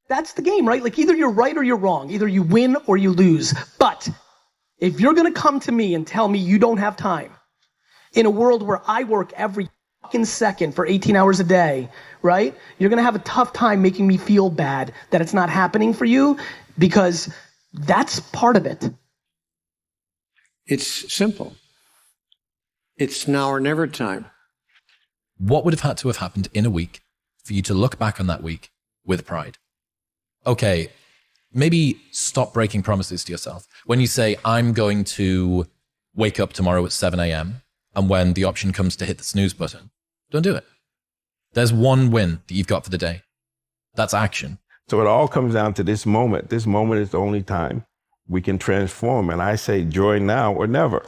That's the game, right? Like either you're right or you're wrong. Either you win or you lose. But if you're gonna come to me and tell me you don't have time in a world where I work every fucking second for 18 hours a day, right? You're gonna have a tough time making me feel bad that it's not happening for you, because that's part of it. It's simple. It's now or never time. What would have had to have happened in a week for you to look back on that week with pride? Okay, maybe stop breaking promises to yourself. When you say, I'm going to wake up tomorrow at 7 a.m., and when the option comes to hit the snooze button, don't do it. There's one win that you've got for the day. That's action. So it all comes down to this moment. This moment is the only time we can transform. And I say joy now or never.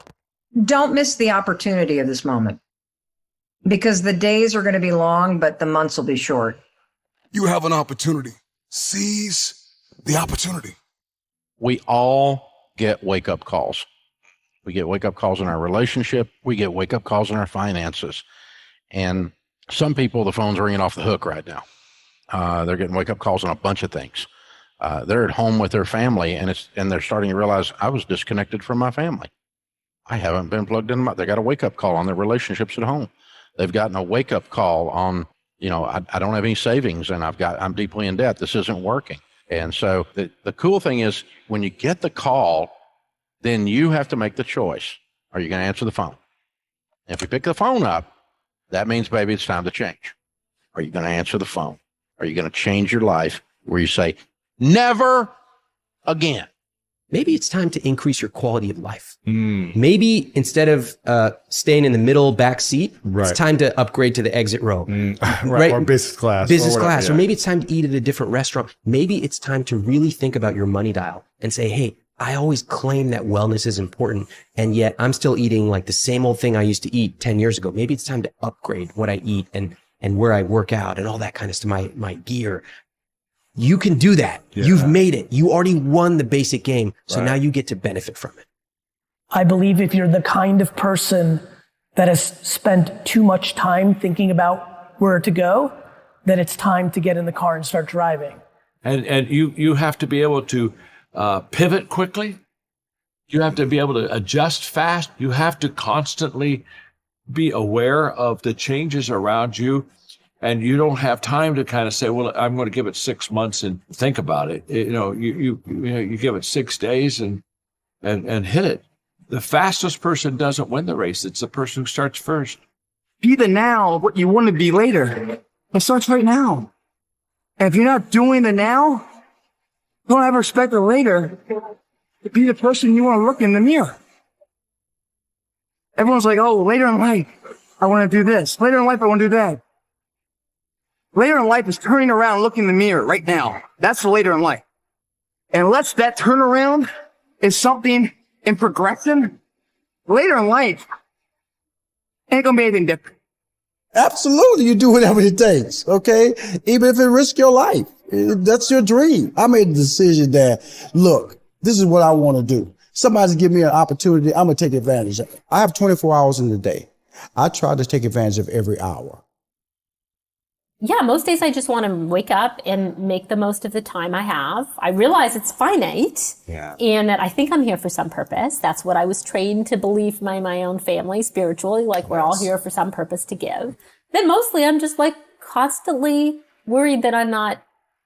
Don't miss the opportunity of this moment, because the days are going to be long, but the months will be short. You have an opportunity. Seize the opportunity. We all get wake-up calls. We get wake-up calls in our relationship. We get wake-up calls in our finances. And some people, the phone's ringing off the hook right now. They're getting wake-up calls on a bunch of things. They're at home with their family, and they're starting to realize, I was disconnected from my family. I haven't been plugged in. They got a wake-up call on their relationships at home. They've gotten a wake-up call on, I don't have any savings, and I'm deeply in debt. This isn't working. And so the cool thing is, when you get the call, then you have to make the choice. Are you going to answer the phone? And if you pick the phone up, that means, baby, it's time to change. Are you going to answer the phone? Are you going to change your life where you say, never again? Maybe it's time to increase your quality of life. Maybe instead of staying in the middle back seat, it's time to upgrade to the exit row. Right. Or business class. Business class. Or maybe it's time to eat at a different restaurant. Maybe it's time to really think about your money dial and say, hey, I always claim that wellness is important, and yet I'm still eating like the same old thing I used to eat 10 years ago. Maybe it's time to upgrade what I eat and where I work out and all that kind of stuff, my gear. You can do that. Yeah. You've made it. You already won the basic game. So now you get to benefit from it. I believe if you're the kind of person that has spent too much time thinking about where to go, that it's time to get in the car and start driving. And you have to be able to pivot quickly. You have to be able to adjust fast. You have to constantly be aware of the changes around you. And you don't have time to kind of say, well, I'm going to give it 6 months and think about it. You give it 6 days and hit it. The fastest person doesn't win the race. It's the person who starts first. Be the now what you want to be later. It starts right now. And if you're not doing the now, don't ever expect the later to be the person you want to look in the mirror. Everyone's like, oh, later in life, I want to do this. Later in life, I want to do that. Later in life is turning around and looking in the mirror right now. That's the later in life. And unless that turnaround is something in progression, later in life ain't gonna be anything different. Absolutely. You do whatever it takes. Okay. Even if it risks your life, that's your dream. I made the decision that, look, this is what I want to do. Somebody's give me an opportunity. I'm going to take advantage of it. I have 24 hours in the day. I try to take advantage of every hour. Yeah, most days I just want to wake up and make the most of the time I have. I realize it's finite and that I think I'm here for some purpose. That's what I was trained to believe by my own family spiritually, like we're all here for some purpose to give. Then mostly I'm just like constantly worried that I'm not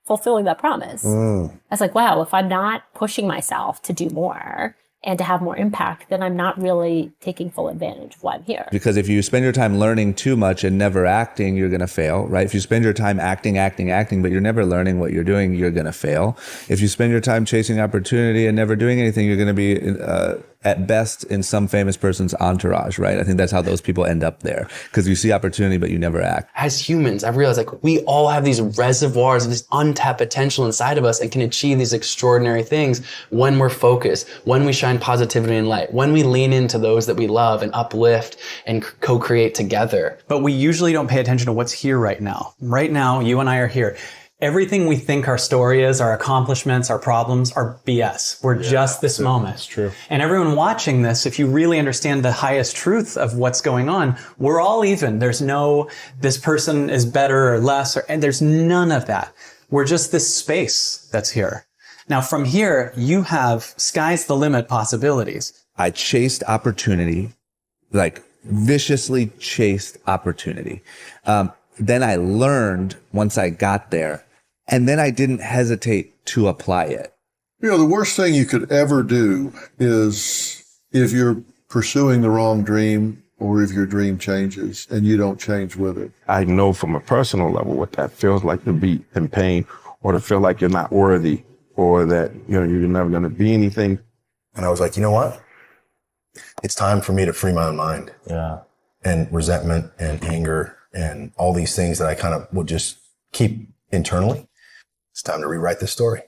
fulfilling that promise. I was like, wow, if I'm not pushing myself to do more and to have more impact, then I'm not really taking full advantage of why I'm here. Because if you spend your time learning too much and never acting, you're going to fail, right? If you spend your time acting, but you're never learning what you're doing, you're going to fail. If you spend your time chasing opportunity and never doing anything, you're going to be at best in some famous person's entourage, right? I think that's how those people end up there, because you see opportunity, but you never act. As humans, I've realized like we all have these reservoirs of this untapped potential inside of us and can achieve these extraordinary things when we're focused, when we shine positivity and light, when we lean into those that we love and uplift and co-create together. But we usually don't pay attention to what's here right now. Right now, you and I are here. Everything we think our story is, our accomplishments, our problems, are BS. We're just this moment. That's true. And everyone watching this, if you really understand the highest truth of what's going on, we're all even. There's no, this person is better or less, and there's none of that. We're just this space that's here. Now, from here, you have sky's the limit possibilities. I chased opportunity, like viciously chased opportunity. Then I learned once I got there, and then I didn't hesitate to apply it. You know, the worst thing you could ever do is if you're pursuing the wrong dream or if your dream changes and you don't change with it. I know from a personal level what that feels like, to be in pain or to feel like you're not worthy or that, you're never going to be anything. And I was like, you know what? It's time for me to free my own mind. Yeah. And resentment and anger and all these things that I kind of would just keep internally. It's time to rewrite this story.